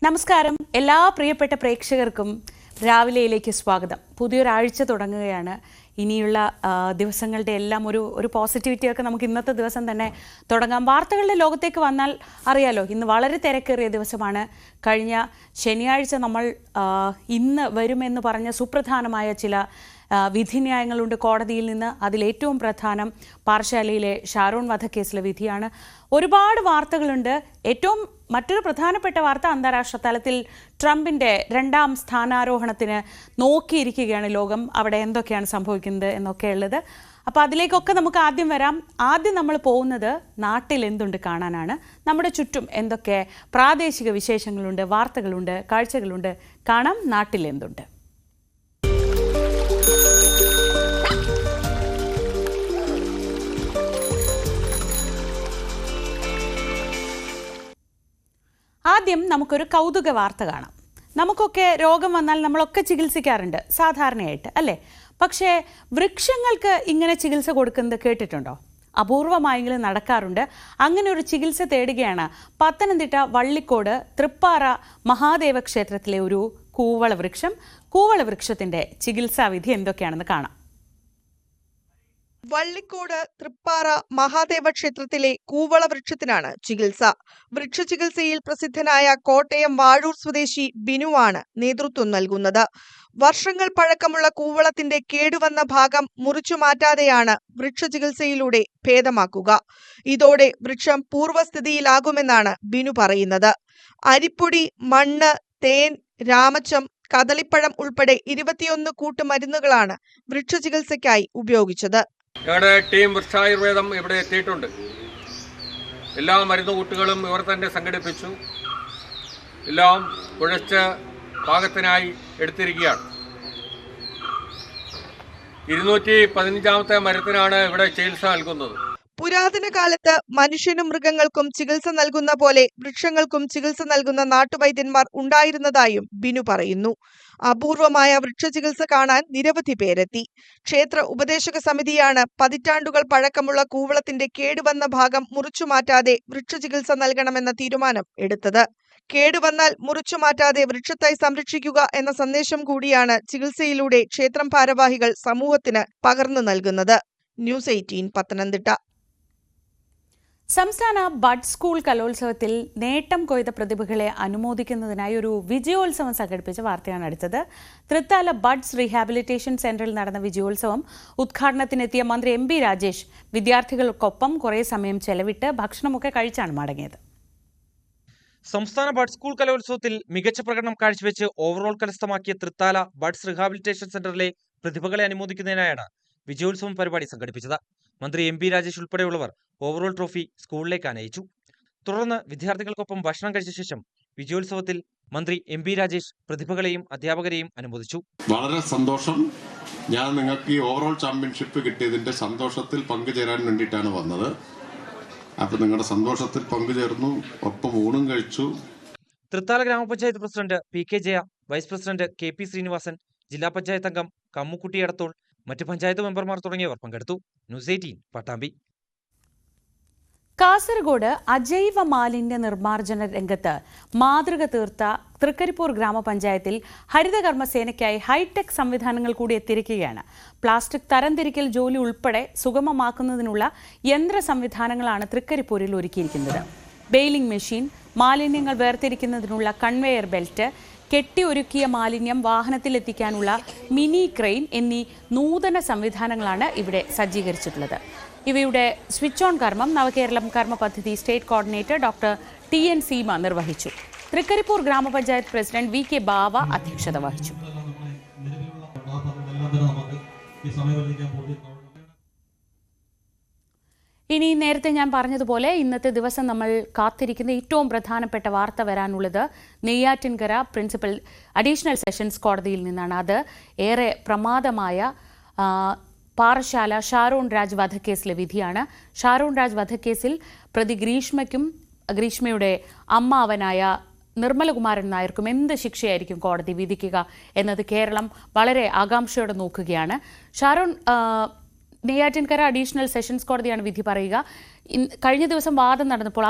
നമസ്കാരം എല്ലാ പ്രിയപ്പെട്ട പ്രേക്ഷകർക്കും രാവിലെയിലേക്ക് സ്വാഗതം. പുതിയൊരാഴ്ച തുടങ്ങുകയാണ്. ഇനിയുള്ള ദിവസങ്ങളുടെ എല്ലാം ഒരു പോസിറ്റിവിറ്റിയൊക്കെ നമുക്ക് ഇന്നത്തെ ദിവസം തന്നെ തുടങ്ങാം. വാർത്തകളുടെ ലോകത്തേക്ക് വന്നാൽ അറിയാലോ, ഇന്ന് വളരെ തിരക്കേറിയ ദിവസമാണ്. കഴിഞ്ഞ ശനിയാഴ്ച നമ്മൾ ഇന്ന് വരുമെന്ന് പറഞ്ഞ സുപ്രധാനമായ ചില വിധിന്യായങ്ങളുണ്ട് കോടതിയിൽ നിന്ന്. അതിലേറ്റവും പ്രധാനം പാറശാലയിലെ ഷാരോൺ വധക്കേസിലെ വിധിയാണ്. ഒരുപാട് വാർത്തകളുണ്ട്. മറ്റൊരു പ്രധാനപ്പെട്ട വാർത്ത, അന്താരാഷ്ട്ര തലത്തിൽ ട്രംപിൻ്റെ 2ാം സ്ഥാനാരോഹണത്തിന് നോക്കിയിരിക്കുകയാണ് ലോകം. അവിടെ എന്തൊക്കെയാണ് സംഭവിക്കുന്നത് എന്നൊക്കെയുള്ളത്. അപ്പോൾ അതിലേക്കൊക്കെ നമുക്ക് ആദ്യം വരാം. ആദ്യം നമ്മൾ പോകുന്നത് നാട്ടിൽ എന്തുണ്ട് കാണാനാണ്. നമ്മുടെ ചുറ്റും എന്തൊക്കെ പ്രാദേശിക വിശേഷങ്ങളുണ്ട്, വാർത്തകളുണ്ട്, കാഴ്ചകളുണ്ട്. കാണാം നാട്ടിൽ എന്തുണ്ട്. ആദ്യം നമുക്കൊരു കൗതുക വാർത്ത കാണാം. നമുക്കൊക്കെ രോഗം വന്നാൽ നമ്മളൊക്കെ ചികിത്സിക്കാറുണ്ട് സാധാരണയായിട്ട്, അല്ലേ? പക്ഷേ വൃക്ഷങ്ങൾക്ക് ഇങ്ങനെ ചികിത്സ കൊടുക്കുന്നത് കേട്ടിട്ടുണ്ടോ? അപൂർവമായെങ്കിലും നടക്കാറുണ്ട്. അങ്ങനെ ഒരു ചികിത്സ തേടുകയാണ് പത്തനംതിട്ട വള്ളിക്കോട് തൃപ്പാറ മഹാദേവ ക്ഷേത്രത്തിലെ ഒരു കൂവള വൃക്ഷം. കൂവള വൃക്ഷത്തിന്റെ ചികിത്സാവിധി എന്തൊക്കെയാണെന്ന് കാണാം. വള്ളിക്കോട് തൃപ്പാറ മഹാദേവ ക്ഷേത്രത്തിലെ കൂവള വൃക്ഷത്തിനാണ് ചികിത്സ. വൃക്ഷചികിത്സയിൽ പ്രസിദ്ധനായ കോട്ടയം വാഴൂർ സ്വദേശി ബിനുവാണ് നേതൃത്വം നൽകുന്നത്. വർഷങ്ങൾ പഴക്കമുള്ള കൂവളത്തിന്റെ കേടുവന്ന ഭാഗം മുറിച്ചു മാറ്റാതെയാണ് വൃക്ഷചികിത്സയിലൂടെ ഭേദമാക്കുക. ഇതോടെ വൃക്ഷം പൂർവ്വസ്ഥിതിയിലാകുമെന്നാണ് ബിനു പറയുന്നത്. അരിപ്പൊടി, മണ്ണ്, തേൻ, രാമച്ചം, കദളിപ്പഴം ഉൾപ്പെടെ 21 കൂട്ടുമരുന്നുകളാണ് വൃക്ഷചികിത്സയ്ക്കായി ഉപയോഗിച്ചത്. ഞങ്ങളുടെ ടീം വൃക്ഷായുർവേദം ഇവിടെ എത്തിയിട്ടുണ്ട്. എല്ലാ മരുന്നുകൂട്ടുകളും ഇവർ തന്നെ സംഘടിപ്പിച്ചു. എല്ലാം കുഴച്ച് പാകത്തിനായി എടുത്തിരിക്കുകയാണ്. 215ാമത്തെ മരത്തിനാണ് ഇവിടെ ചികിത്സ നൽകുന്നത്. പുരാതന കാലത്ത് മനുഷ്യനും മൃഗങ്ങൾക്കും ചികിത്സ നൽകുന്ന പോലെ വൃക്ഷങ്ങൾക്കും ചികിത്സ നൽകുന്ന നാട്ടുവൈദ്യന്മാർ ഉണ്ടായിരുന്നതായും ബിനു പറയുന്നു. അപൂർവമായ വൃക്ഷചികിത്സ കാണാൻ നിരവധി പേരെത്തി. ക്ഷേത്ര ഉപദേശക സമിതിയാണ് പതിറ്റാണ്ടുകൾ പഴക്കമുള്ള കൂവളത്തിന്റെ കേടുവന്ന ഭാഗം മുറിച്ചു മാറ്റാതെ വൃക്ഷചികിത്സ നൽകണമെന്ന തീരുമാനം എടുത്തത്. കേടുവന്നാൽ മുറിച്ചു മാറ്റാതെ വൃക്ഷത്തായി സംരക്ഷിക്കുക എന്ന സന്ദേശം കൂടിയാണ് ചികിത്സയിലൂടെ ക്ഷേത്രം ഭാരവാഹികൾ സമൂഹത്തിന് പകർന്നു നൽകുന്നത്. ന്യൂസ് 18 പത്തനംതിട്ട. സംസ്ഥാന ബഡ് സ്കൂൾ കലോത്സവത്തിൽ നേട്ടം കൊയ്ത പ്രതിഭകളെ അനുമോദിക്കുന്നതിനായി ഒരു വിജയോത്സവം സംഘടിപ്പിച്ച വാർത്തയാണ് അടുത്തത്. തൃത്താല ബഡ്സ് റീഹാബിലിറ്റേഷൻ സെന്ററിൽ നടന്ന വിജയോത്സവം ഉദ്ഘാടനത്തിനെത്തിയ മന്ത്രി എം. രാജേഷ് വിദ്യാർത്ഥികൾക്കൊപ്പം കുറേ സമയം ചെലവിട്ട് ഭക്ഷണമൊക്കെ കഴിച്ചാണ് മടങ്ങിയത്. സംസ്ഥാന ബഡ് സ്കൂൾ കലോത്സവത്തിൽ മികച്ച പ്രകടനം കാഴ്ചവെച്ച് ഓവറോൾ കരസ്ഥമാക്കിയ തൃത്താല ബഡ്സ് റീഹാബിലിറ്റേഷൻ സെന്ററിലെ പ്രതിഭകളെ അനുമോദിക്കുന്നതിനായാണ് വിജയോത്സവം പരിപാടി സംഘടിപ്പിച്ചത്. മന്ത്രി എം. രാജേഷ് ഉൾപ്പെടെയുള്ളവർ ഓവറോൾ ട്രോഫി സ്കൂളിലേക്ക് അനയിച്ചു. തുടർന്ന് വിദ്യാർത്ഥികൾക്കൊപ്പം ഭക്ഷണം കഴിച്ച ശേഷം വിജയോത്സവത്തിൽ മന്ത്രി എം. രാജേഷ് പ്രതിഭകളെയും അധ്യാപകരെയും അനുമോദിച്ചു. വളരെ സന്തോഷം. ഞാൻ നിങ്ങൾക്ക് ഈ ഓവറോൾ ചാമ്പ്യൻഷിപ്പ് കിട്ടിയതിന്റെ സന്തോഷത്തിൽ പങ്കുചേരാൻ വേണ്ടിയിട്ടാണ് വന്നത്. അപ്പൊ നിങ്ങളുടെ സന്തോഷത്തിൽ പങ്കുചേർന്നു, ഒപ്പം ഊണും കഴിച്ചു. തൃത്താല ഗ്രാമപഞ്ചായത്ത് president P. K. Jaya, vice president K. P. Sreenivasan, ജില്ലാ പഞ്ചായത്ത് അംഗം കമ്മുക്കുട്ടി എടത്തോൾ, മറ്റ് പഞ്ചായത്ത് മെമ്പർമാർ തുടങ്ങിയവർ പങ്കെടുത്തു. ന്യൂസ് 18 പട്ടാമ്പി. കാസർഗോഡ് അജൈവ മാലിന്യ നിർമ്മാർജ്ജന രംഗത്ത് മാതൃക തീർത്ത തൃക്കരിപ്പൂർ ഗ്രാമപഞ്ചായത്തിൽ ഹരിതകർമ്മസേനയ്ക്കായി ഹൈടെക് സംവിധാനങ്ങൾ കൂടി എത്തിയിരിക്കുകയാണ്. പ്ലാസ്റ്റിക് തരംതിരിക്കൽ ജോലി ഉൾപ്പെടെ സുഗമമാക്കുന്നതിനുള്ള യന്ത്ര സംവിധാനങ്ങളാണ് തൃക്കരിപ്പൂരിൽ ഒരുക്കിയിരിക്കുന്നത്. ബെയിലിംഗ് മെഷീൻ, മാലിന്യങ്ങൾ വേർതിരിക്കുന്നതിനുള്ള കൺവെയർ ബെൽറ്റ്, കെട്ടിയൊരുക്കിയ മാലിന്യം വാഹനത്തിലെത്തിക്കാനുള്ള മിനി ക്രെയിൻ എന്നീ നൂതന സംവിധാനങ്ങളാണ് ഇവിടെ സജ്ജീകരിച്ചിട്ടുള്ളത്. ഇവയുടെ സ്വിച്ച് ഓൺ കർമ്മം നവകേരളം കർമ്മ പദ്ധതി state coordinator doctor TN Seema നിർവഹിച്ചു. തൃക്കരിപ്പൂർ ഗ്രാമപഞ്ചായത്ത് പ്രസിഡന്റ് VK ബാവ അധ്യക്ഷത വഹിച്ചു. ഇനി നേരത്തെ ഞാൻ പറഞ്ഞതുപോലെ ഇന്നത്തെ ദിവസം നമ്മൾ കാത്തിരിക്കുന്ന ഏറ്റവും പ്രധാനപ്പെട്ട വാർത്ത വരാനുള്ളത് നെയ്യാറ്റിൻകര പ്രിൻസിപ്പൽ അഡീഷണൽ സെഷൻസ് കോടതിയിൽ നിന്നാണ്. അത് ഏറെ പ്രമാദമായ പാറശാല ഷാരോൺ രാജ് വധക്കേസിലെ വിധിയാണ്. ഷാരോൺ രാജ് വധക്കേസിൽ പ്രതി ഗ്രീഷ്മയുടെ അമ്മാവനായ നിർമ്മലകുമാരൻ നായർക്കും എന്ത് ശിക്ഷയായിരിക്കും കോടതി വിധിക്കുക എന്നത് കേരളം വളരെ ആകാംക്ഷയോടെ നോക്കുകയാണ്. ഷാരോൺ നെയ്യാറ്റിൻകര അഡീഷണൽ സെഷൻസ് കോടതിയാണ് വിധി പറയുക. കഴിഞ്ഞ ദിവസം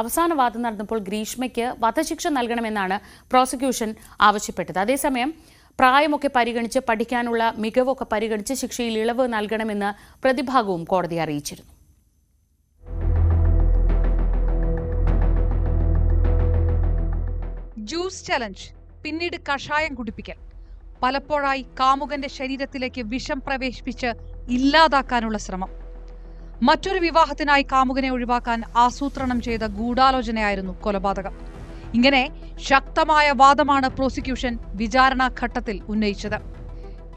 അവസാന വാദം നടന്നപ്പോൾ ഗ്രീഷ്മയ്ക്ക് വധശിക്ഷ നൽകണമെന്നാണ് പ്രോസിക്യൂഷൻ ആവശ്യപ്പെട്ടത്. അതേസമയം പ്രായമൊക്കെ പരിഗണിച്ച് പഠിക്കാനുള്ള മികവൊക്കെ പരിഗണിച്ച് ശിക്ഷയിൽ ഇളവ് നൽകണമെന്ന് പ്രതിഭാഗവും കോടതിയെ അറിയിച്ചിരുന്നു. ജ്യൂസ് ചലഞ്ച്, പിന്നീട് കഷായം കുടിപ്പിക്കൽ, പലപ്പോഴായി കാമുകന്റെ ശരീരത്തിലേക്ക് വിഷം പ്രവേശിപ്പിച്ച് ഇല്ലാതാക്കാനുള്ള ശ്രമം. മറ്റൊരു വിവാഹത്തിനായി കാമുകനെ ഒഴിവാക്കാൻ ആസൂത്രണം ചെയ്ത ഗൂഢാലോചനയായിരുന്നു കൊലപാതകം. ഇങ്ങനെ ശക്തമായ വാദമാണ് പ്രോസിക്യൂഷൻ വിചാരണാ ഘട്ടത്തിൽ ഉന്നയിച്ചത്.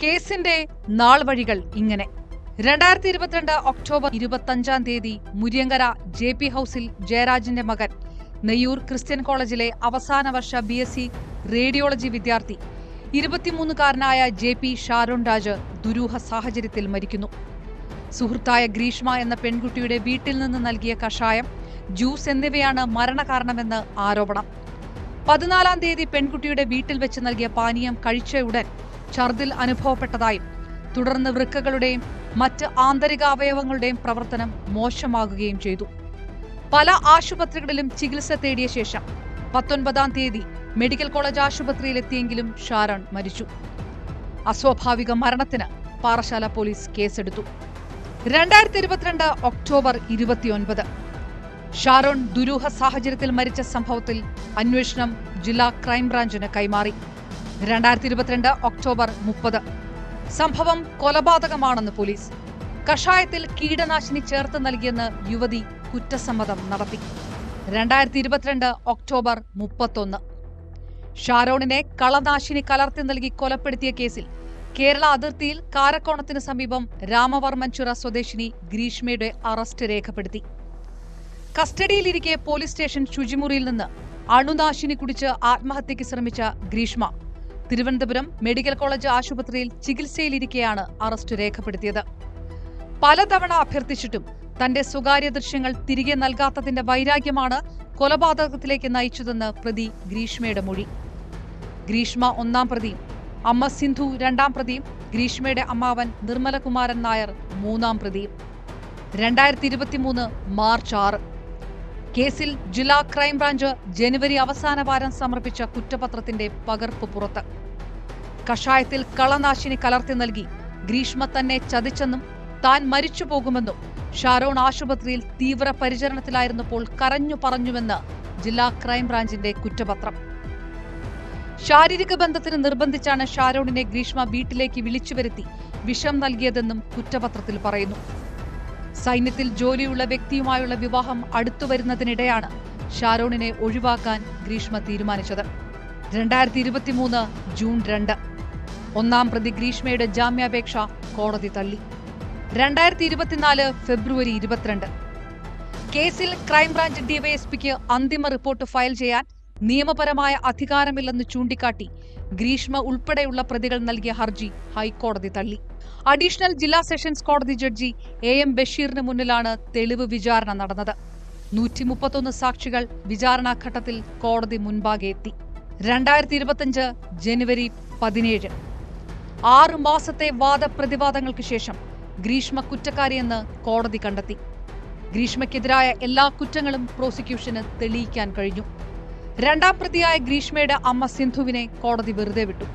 കേസിന്റെ നാൾവഴികൾ ഇങ്ങനെ: 2022 ഒക്ടോബർ 25 മുരിയങ്കര JP ഹൌസിൽ ജയരാജിന്റെ മകൻ, നെയ്യൂർ ക്രിസ്ത്യൻ കോളേജിലെ അവസാന വർഷ BSc റേഡിയോളജി വിദ്യാർത്ഥി 23-കാരനായ JP ഷാരോൺ രാജ് ദുരൂഹ സാഹചര്യത്തിൽ മരിക്കുന്നു. സുഹൃത്തായ ഗ്രീഷ്മ എന്ന പെൺകുട്ടിയുടെ വീട്ടിൽ നിന്ന് നൽകിയ കഷായം, ജ്യൂസ് എന്നിവയാണ് മരണകാരണമെന്ന് ആരോപണം. 14-ാം തീയതി പെൺകുട്ടിയുടെ വീട്ടിൽ വെച്ച് നൽകിയ പാനീയം കഴിച്ചയുടൻ ഛർദിൽ അനുഭവപ്പെട്ടതായും തുടർന്ന് വൃക്കകളുടെയും മറ്റ് ആന്തരികാവയവങ്ങളുടെയും പ്രവർത്തനം മോശമാകുകയും ചെയ്തു. പല ആശുപത്രികളിലും ചികിത്സ തേടിയ ശേഷം 19-ാം തീയതി മെഡിക്കൽ കോളേജ് ആശുപത്രിയിലെത്തിയെങ്കിലും ഷാരോൺ മരിച്ചു. അസ്വാഭാവിക മരണത്തിന് പാറശാല പോലീസ് കേസെടുത്തു. 2022 ഒക്ടോബർ 29 ഷാരോൺ ദുരൂഹ സാഹചര്യത്തിൽ മരിച്ച സംഭവത്തിൽ അന്വേഷണം ജില്ലാ ക്രൈംബ്രാഞ്ചിന് കൈമാറി. 2022 ഒക്ടോബർ 30 സംഭവം കൊലപാതകമാണെന്ന് പോലീസ്. കഷായത്തിൽ കീടനാശിനി ചേർത്ത് നൽകിയെന്ന് യുവതി കുറ്റസമ്മതം നടത്തി. 2022 ഒക്ടോബർ 31 ഷാരോണിനെ കളനാശിനി കലർത്തി നൽകി കൊലപ്പെടുത്തിയ കേസിൽ കേരള അതിർത്തിയിൽ കാരക്കോണത്തിന് സമീപം രാമവർമ്മൻചിറ സ്വദേശിനി ഗ്രീഷ്മയുടെ അറസ്റ്റ് രേഖപ്പെടുത്തി. കസ്റ്റഡിയിലിരിക്കെ പോലീസ് സ്റ്റേഷൻ ശുചിമുറിയിൽ നിന്ന് അണുനാശിനി കുടിച്ച് ആത്മഹത്യയ്ക്ക് ശ്രമിച്ച ഗ്രീഷ്മ തിരുവനന്തപുരം മെഡിക്കൽ കോളേജ് ആശുപത്രിയിൽ ചികിത്സയിലിരിക്കെയാണ് അറസ്റ്റ് രേഖപ്പെടുത്തിയത്. പലതവണ അഭ്യർത്ഥിച്ചിട്ടും തന്റെ സ്വകാര്യ ദൃശ്യങ്ങൾ തിരികെ നൽകാത്തതിന്റെ വൈരാഗ്യമാണ് കൊലപാതകത്തിലേക്ക് നയിച്ചതെന്ന് പ്രതി ഗ്രീഷ്മയുടെ മൊഴി. ഗ്രീഷ്മ 1-ാം പ്രതിയും അമ്മ സിന്ധു 2-ാം പ്രതിയും ഗ്രീഷ്മയുടെ അമ്മാവൻ നിർമ്മലകുമാരൻ നായർ 3-ാം പ്രതിയും. 2023 മാർച്ച് 6 കേസിൽ ജില്ലാ ക്രൈംബ്രാഞ്ച് ജനുവരി അവസാന വാരം സമർപ്പിച്ച കുറ്റപത്രത്തിന്റെ പകർപ്പ് പുറത്ത്. കഷായത്തിൽ കളനാശിനി കലർത്തി നൽകി ഗ്രീഷ്മ തന്നെ ചതിച്ചെന്നും താൻ മരിച്ചു പോകുമെന്നും ഷാരോൺ ആശുപത്രിയിൽ തീവ്ര പരിചരണത്തിലായിരുന്നപ്പോൾ കരഞ്ഞു പറഞ്ഞുവെന്ന് ജില്ലാ ക്രൈംബ്രാഞ്ചിന്റെ കുറ്റപത്രം. ശാരീരിക ബന്ധത്തിന് നിർബന്ധിച്ചാണ് ഷാരോണിനെ ഗ്രീഷ്മ വീട്ടിലേക്ക് വിളിച്ചുവരുത്തി വിഷം നൽകിയതെന്നും കുറ്റപത്രത്തിൽ പറയുന്നു. സൈന്യത്തിൽ ജോലിയുള്ള വ്യക്തിയുമായുള്ള വിവാഹം അടുത്തുവരുന്നതിനിടെയാണ് ഷാരോണിനെ ഒഴിവാക്കാൻ ഗ്രീഷ്മ തീരുമാനിച്ചത്. 2023 ജൂൺ 2 1-ാം പ്രതി ഗ്രീഷ്മയുടെ ജാമ്യാപേക്ഷ കോടതി തള്ളി. 2024 ഫെബ്രുവരി 22 കേസിൽ ക്രൈംബ്രാഞ്ച് ഡിവൈഎസ്പിക്ക് അന്തിമ റിപ്പോർട്ട് ഫയൽ ചെയ്യാൻ നിയമപരമായ അധികാരമില്ലെന്ന് ചൂണ്ടിക്കാട്ടി ഗ്രീഷ്മ ഉൾപ്പെടെയുള്ള പ്രതികൾ നൽകിയ ഹർജി ഹൈക്കോടതി തള്ളി. അഡീഷണൽ ജില്ലാ സെഷൻസ് കോടതി ജഡ്ജി AM ബഷീറിന് മുന്നിലാണ് തെളിവ് വിചാരണ നടന്നത്. 131 സാക്ഷികൾ വിചാരണാഘട്ടത്തിൽ കോടതി മുൻപാകെ എത്തി. 2025 ജനുവരി 17 6 മാസത്തെ വാദപ്രതിവാദങ്ങൾക്ക് ശേഷം ഗ്രീഷ്മ കുറ്റക്കാരിയെന്ന് കോടതി കണ്ടെത്തി. ഗ്രീഷ്മയ്ക്കെതിരായ എല്ലാ കുറ്റങ്ങളും പ്രോസിക്യൂഷന് തെളിയിക്കാൻ കഴിഞ്ഞു. 2-ാം പ്രതിയായ ഗ്രീഷ്മയുടെ അമ്മ സിന്ധുവിനെ കോടതി വെറുതെ വിട്ടു.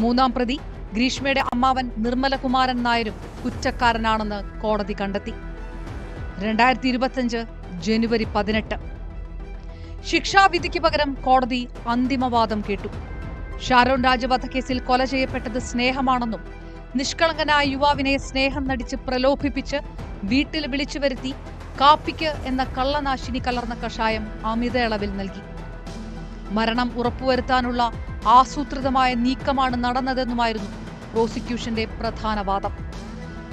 3-ാം പ്രതി ഗ്രീഷ്മയുടെ അമ്മാവൻ നിർമ്മലകുമാരൻ നായരും കുറ്റക്കാരനാണെന്ന് കോടതി കണ്ടെത്തി. 2025 ജനുവരി 18 ശിക്ഷാവിധിക്ക് പകരം കോടതി അന്തിമവാദം കേട്ടു. ഷാരോൺ രാജ് വധക്കേസിൽ കൊല ചെയ്യപ്പെട്ടത് സ്നേഹമാണെന്നും നിഷ്കളങ്കനായ യുവാവിനെ സ്നേഹം നടിച്ച് പ്രലോഭിപ്പിച്ച് വീട്ടിൽ വിളിച്ചു വരുത്തി കാപ്പിക്ക് എന്ന കള്ളനാശിനി കലർന്ന കഷായം അമിതയളവിൽ നൽകി. മരണം ഉറപ്പുവരുത്താനുള്ള ആസൂത്രിതമായ നീക്കമാണ് നടന്നതെന്നുമായിരുന്നു പ്രോസിക്യൂഷന്റെ പ്രധാന വാദം.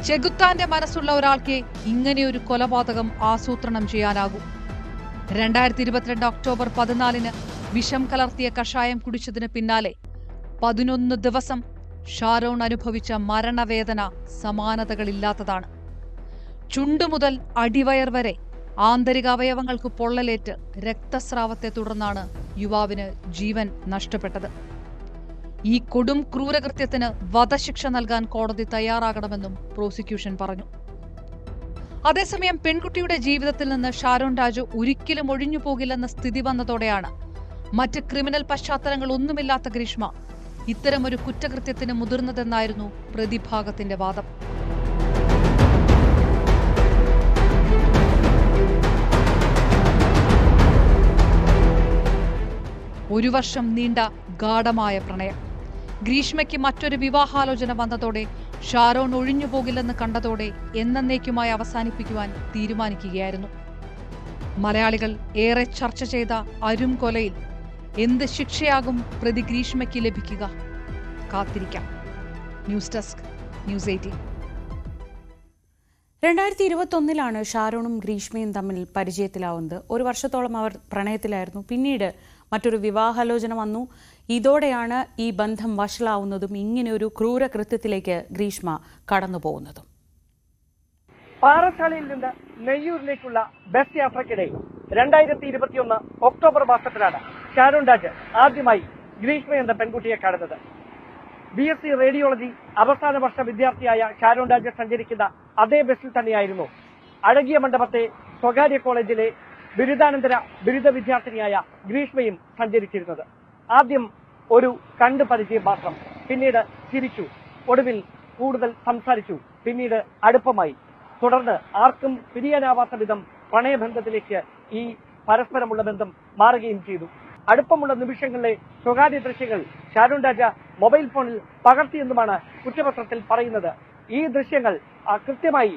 ചെകുത്താന്റെ മനസ്സുള്ള ഒരാൾക്ക് ഇങ്ങനെയൊരു കൊലപാതകം ആസൂത്രണം ചെയ്യാനാകൂ. 2022 ഒക്ടോബർ 14 വിഷം കലർത്തിയ കഷായം കുടിച്ചതിന് പിന്നാലെ 11 ദിവസം ഷാരോൺ അനുഭവിച്ച മരണവേദന സമാനതകളില്ലാത്തതാണ്. ചുണ്ടുമുതൽ അടിവയർ വരെ ആന്തരികാവയവങ്ങൾക്ക് പൊള്ളലേറ്റ് രക്തസ്രാവത്തെ തുടർന്നാണ് യുവാവിന് ജീവൻ നഷ്ടപ്പെട്ടത്. ഈ കൊടും ക്രൂരകൃത്യത്തിന് വധശിക്ഷ നൽകാൻ കോടതി തയ്യാറാകണമെന്നും പ്രോസിക്യൂഷൻ പറഞ്ഞു. അതേസമയം പെൺകുട്ടിയുടെ ജീവിതത്തിൽ നിന്ന് ഷാരോൺ രാജു ഒരിക്കലും ഒഴിഞ്ഞു പോകില്ലെന്ന സ്ഥിതി വന്നതോടെയാണ് മറ്റ് ക്രിമിനൽ പശ്ചാത്തലങ്ങൾ ഒന്നുമില്ലാത്ത ഗ്രീഷ്മ ഇത്തരമൊരു കുറ്റകൃത്യത്തിന് മുതിർന്നതെന്നായിരുന്നു പ്രതിഭാഗത്തിന്റെ വാദം. ഒരു വർഷം നീണ്ട ഗാഢമായ പ്രണയം. ഗ്രീഷ്മയ്ക്ക് മറ്റൊരു വിവാഹാലോചന വന്നതോടെ ഷാരോൺ ഒഴിഞ്ഞുപോകില്ലെന്ന് കണ്ടതോടെ എന്നേക്കുമായി അവസാനിപ്പിക്കുവാൻ തീരുമാനിക്കുകയായിരുന്നു. മലയാളികൾ ഏറെ ചർച്ച ചെയ്ത അരും കൊലയിൽ എന്ത് ശിക്ഷയാകും പ്രതി ഗ്രീഷ്മയ്ക്ക് ലഭിക്കുക? കാത്തിരിക്കാം. News desk, news 18. 2021 ഷാരോണും ഗ്രീഷ്മയും തമ്മിൽ പരിചയത്തിലാവുന്നത്. ഒരു വർഷത്തോളം അവർ പ്രണയത്തിലായിരുന്നു. പിന്നീട് മറ്റൊരു വിവാഹാലോചന വന്നു. ഇതോടെയാണ് ഈ ബന്ധം വഷളാവുന്നതും ഇങ്ങനെ ഒരു ക്രൂരകൃത്യത്തിലേക്ക് ഗ്രീഷ്മ കടന്നുപോകുന്നതും. പാറശാലയിൽ നിന്ന് നെയ്യൂരിലേക്കുള്ള ബസ് യാത്രക്കിടെ 2021 ഒക്ടോബർ മാസത്തിലാണ് ഷാരോൺ രാജ് ആദ്യമായി ഗ്രീഷ്മ എന്ന പെൺകുട്ടിയെ കാണുന്നത്. BSc റേഡിയോളജി അവസാന വർഷ വിദ്യാർത്ഥിയായ ഷാരോൺ രാജ് സഞ്ചരിക്കുന്ന അതേ ബസ്സിൽ തന്നെയായിരുന്നു അഴകിയ മണ്ഡപത്തെ സ്വകാര്യ കോളേജിലെ ബിരുദാനന്തര ബിരുദ വിദ്യാർത്ഥിനിയായ ഗ്രീഷ്മയും സഞ്ചരിച്ചിരുന്നത്. ആദ്യം ഒരു കണ്ടു പരിചയം മാത്രം, പിന്നീട് ചിരിച്ചു, ഒടുവിൽ കൂടുതൽ സംസാരിച്ചു, പിന്നീട് അടുപ്പമായി. തുടർന്ന് ആർക്കും പിരിയാനാവാത്ത വിധം പ്രണയബന്ധത്തിലേക്ക് ഈ പരസ്പരമുള്ള ബന്ധം മാറുകയും ചെയ്തു. അടുപ്പമുള്ള നിമിഷങ്ങളിലെ സ്വകാര്യ ദൃശ്യങ്ങൾ ഷാരോൺ രാജ മൊബൈൽ ഫോണിൽ പകർത്തിയെന്നുമാണ് കുറ്റപത്രത്തിൽ പറയുന്നത്. ഈ ദൃശ്യങ്ങൾ കൃത്യമായി